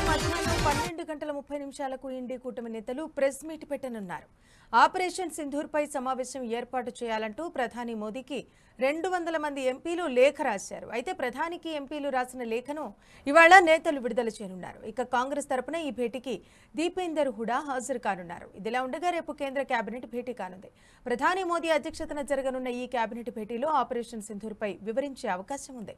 మధ్యాహ్నం 12:30 ఇండి కూటమి నేతలు ప్రెస్ మీట్ పెట్టనున్నారు. ఆపరేషన్ సింధూర్పై సమావేశం ఏర్పాటు చేయాలంటూ ప్రధాని మోదీకి 200 మంది ఎంపీలు లేఖ రాశారు. అయితే ప్రధానికి ఎంపీలు రాసిన లేఖను ఇవాళ నేతలు విడుదల చేయనున్నారు. ఇక కాంగ్రెస్ తరపున ఈ భేటీకి దీపేందర్ హుడా హాజరు కానున్నారు. ఇదిలా ఉండగా రేపు కేంద్ర కేబినెట్ భేటీ కానుంది. ప్రధాని మోదీ అధ్యక్షతన జరగనున్న ఈ కేబినెట్ భేటీలో ఆపరేషన్ సింధూర్పై వివరించే అవకాశం ఉంది.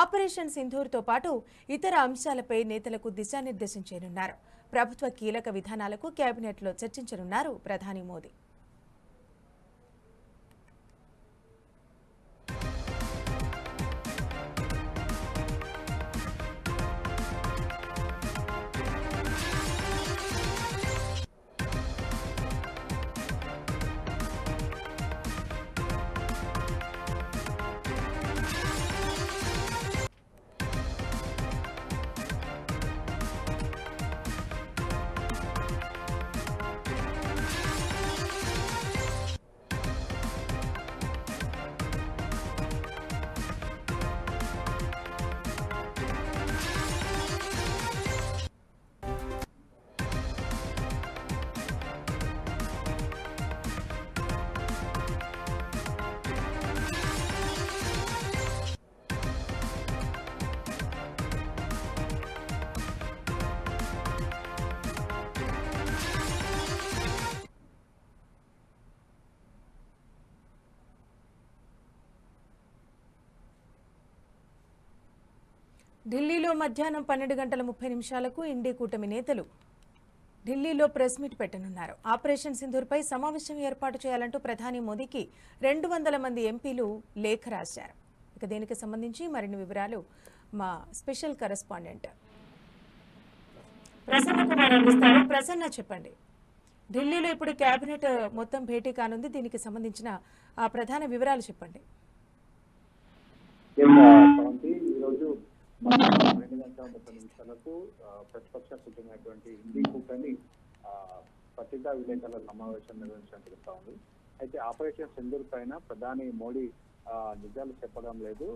ఆపరేషన్ సింధూర్తో పాటు ఇతర అంశాలపై నేతలకు దిశానిర్దేశం చేయనున్నారు. ప్రభుత్వ కీలక విధానాలకు కేబినెట్లో చర్చించనున్నారు ప్రధాని మోదీ. ఢిల్లీలో మధ్యాహ్నం 12:30 ఇండి కూటమి నేతలు ఢిల్లీలో ప్రెస్ మీట్ పెట్టనున్నారు. ఆపరేషన్ సింధూర్పై సమావేశం ఏర్పాటు చేయాలంటూ ప్రధాని మోదీకి 200 మంది ఎంపీలు లేఖ రాశారు. ఇక దీనికి సంబంధించి మరిన్ని వివరాలు మా స్పెషల్ కరెస్పాండెంట్ ప్రసన్న కుమార్ అందిస్తారు. ప్రసన్న, చెప్పండి. ఢిల్లీలో ఇప్పుడు కేబినెట్ మొత్తం భేటీ కానుంది. దీనికి సంబంధించిన ప్రధాన వివరాలు చెప్పండి. ఈరోజు 12:30 ప్రతిపక్ష కూటమైనటువంటి ఇండి కూటమి పత్రికా విలేకరుల సమావేశం నిర్వహించడం జరుగుతూ ఉంది. అయితే ఆపరేషన్ సింధూర్ పైన ప్రధాని మోడీ నిజాలు చెప్పడం లేదు.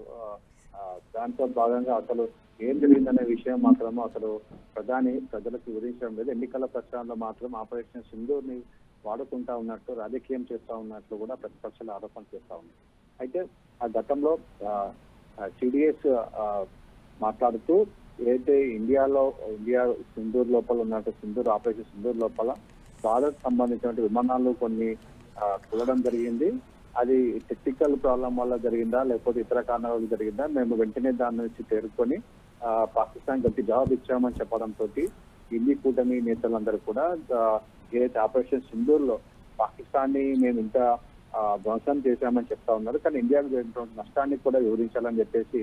దాంతో భాగంగా అసలు ఏం జరిగిందనే విషయం మాత్రం అసలు ప్రధాని ప్రజలకు వివరించడం లేదు. ఎన్నికల ప్రచారంలో మాత్రం ఆపరేషన్ సింధూర్ ని వాడుకుంటా ఉన్నట్టు, రాజకీయం చేస్తా ఉన్నట్లు కూడా ప్రతిపక్షాలు ఆరోపణ చేస్తా ఉన్నాయి. అయితే ఆ గతంలో సిడిఎస్ మాట్లాడుతూ ఏదైతే ఇండియా సింధూర్ లోపల ఉన్నట్టు ఆపరేషన్ సింధూర్ లోపల భారత్ సంబంధించిన విమానాలు కొన్ని కూలడం జరిగింది. అది టెక్నికల్ ప్రాబ్లం వల్ల జరిగిందా లేకపోతే ఇతర కారణాల వల్ల జరిగిందా, మేము వెంటనే దాని నుంచి తేరుకొని పాకిస్తాన్ గట్టి జవాబు ఇచ్చామని చెప్పడంతో ఇండి కూటమి నేతలందరూ కూడా ఏదైతే ఆపరేషన్ సింధూర్ లో పాకిస్తాన్ ని మేము ఇంత ధ్వంసం చేశామని చెప్తా ఉన్నారు. కానీ ఇండియాకు జరిగినటువంటి నష్టాన్ని కూడా వివరించాలని చెప్పేసి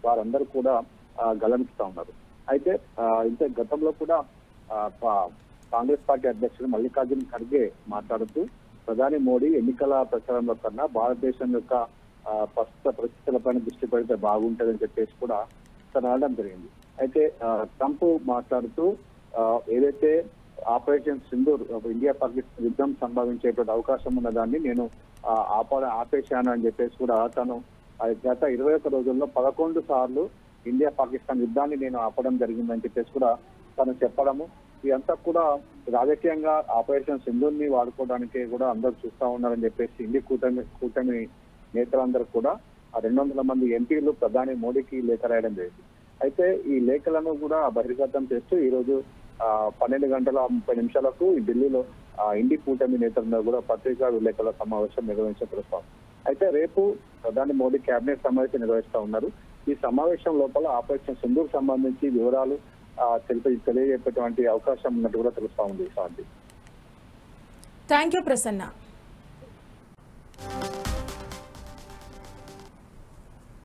వారందరూ కూడా గలమిస్తా ఉన్నారు. అయితే ఇంత గతంలో కూడా కాంగ్రెస్ పార్టీ అధ్యక్షుడు మల్లికార్జున్ ఖర్గే మాట్లాడుతూ ప్రధాని మోడీ ఎన్నికల ప్రచారంలో కన్నా భారతదేశం యొక్క ప్రస్తుత పరిస్థితులపైన దృష్టి పెడితే బాగుంటుందని చెప్పేసి కూడా అనడం జరిగింది. అయితే ట్రంప్ మాట్లాడుతూ ఏదైతే ఆపరేషన్ సింధూర్ ఇండియా పాకిస్తాన్ యుద్ధం సంభవించేటువంటి అవకాశం ఉన్నదాన్ని నేను ఆపేశాను అని చెప్పేసి కూడా తను గత 21 రోజుల్లో 11 సార్లు ఇండియా పాకిస్తాన్ యుద్ధాన్ని నేను ఆపడం జరిగిందని చెప్పేసి కూడా తను చెప్పడము, ఇదంతా కూడా రాజకీయంగా ఆపరేషన్ సింధూర్ని వాడుకోవడానికి కూడా అందరూ చూస్తా ఉన్నారని చెప్పేసి ఇండి కూటమి నేతలందరూ కూడా ఆ 200 మంది ఎంపీలు ప్రధాని మోడీకి లేఖ రాయడం జరిగింది. అయితే ఈ లేఖలను కూడా బహిర్గతం చేస్తూ ఈ రోజు 12:30 ఢిల్లీలో ఇండి కూటమి నేతలందరూ కూడా పత్రికా విలేకరుల సమావేశం నిర్వహించడం ప్రస్తావం. అయితే రేపు ప్రధాని మోడీ కేబినెట్ సమావేశం నిర్వహిస్తా ఉన్నారు. ఈ సమావేశం లోపల ఆపరేషన్ సింధూర్ సంబంధించి వివరాలు తెలియజేపేటువంటి అవకాశం ఉన్నట్టు కూడా తెలుస్తా ఉంది. Thank you Prasanna.